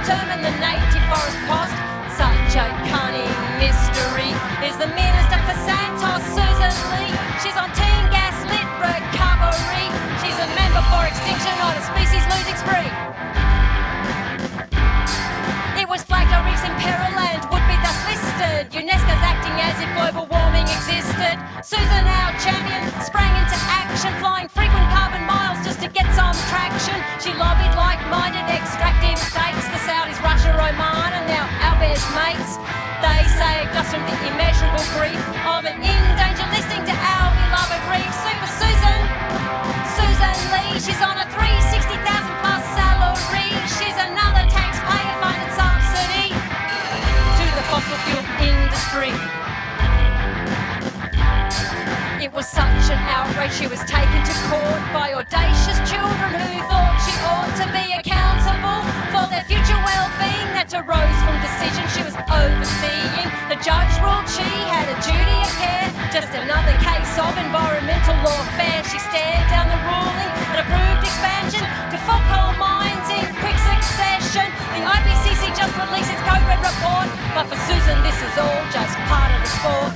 determine the native forest cost. Such a cunning mystery is the Minister for Santos, Sussan Ley. She's on teen gas lit recovery. She's a member for extinction on a species losing spree. It was flagged our reefs in peril and would be thus listed. UNESCO's acting as if global warming existed. Sussan, our champion, sprang into action, flying frequent carbon miles just to get some traction. She lobbied like-minded extractive states, the Saudis, Russia, Oman, and now our best mates. They saved us from the immeasurable grief of an endangered listing to our beloved reef. Super Sussan Ley, she's on a 360,000 plus salary. She's another taxpayer-funded subsidy to the fossil fuel industry. It was such an outrage, she was taken to court by audacious children who thought she ought to be accountable for their future well-being that arose from decisions she was overseeing. The judge ruled she had a duty of care, just another case of environmental lawfare. She stared down the ruling and approved expansion to full coal mines in quick succession. The IPCC just released its code red report, but for Sussan this is all just part of the sport.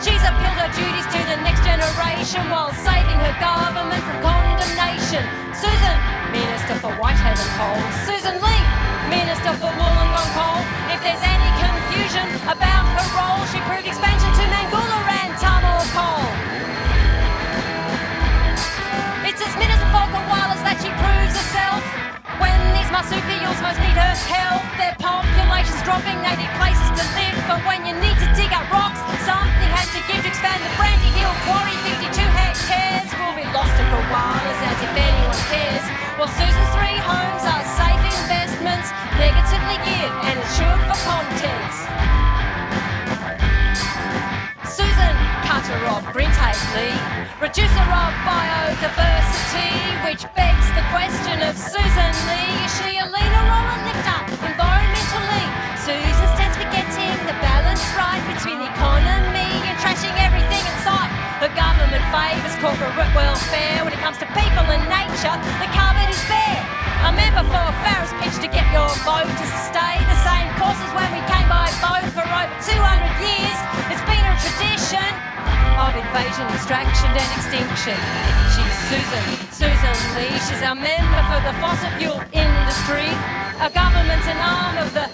She's appealed her duties to the next generation while saving her government from condemnation. Sussan, Minister for Whitehaven Coal. Sussan Ley, Minister for Wollongong Coal. If there's any confusion about her role, she proved expansion to Mangoola and Tamil Coal. It's as Minister for Koalas that she proves herself. When these marsupials most need her help, their population's dropping, they need places to live. But when you need to dig up rocks, something has to give to expand the Brandy Hill Quarry. 52 hectares will be lost to koalas, as if anyone cares. Well, Sussan's 3 homes are safe investments, negatively geared and insured for contents. Sussan, cutter of green tape Lee, reducer of biodiversity, which begs the question of Sussan Ley. Is she a leader or a lifter environmentally? Sussan stands for getting the balance right between the economy and trashing everything in sight. Her government favours corporate welfare. When it comes to people and nature, the cupboard is bare. A member for Farris pitch to get your vote to stay the same course as when we came by boat for over 200 years. It's been a tradition of invasion, extraction and extinction. She's Sussan Ley. She's our member for the fossil fuel industry. Our government's an arm of the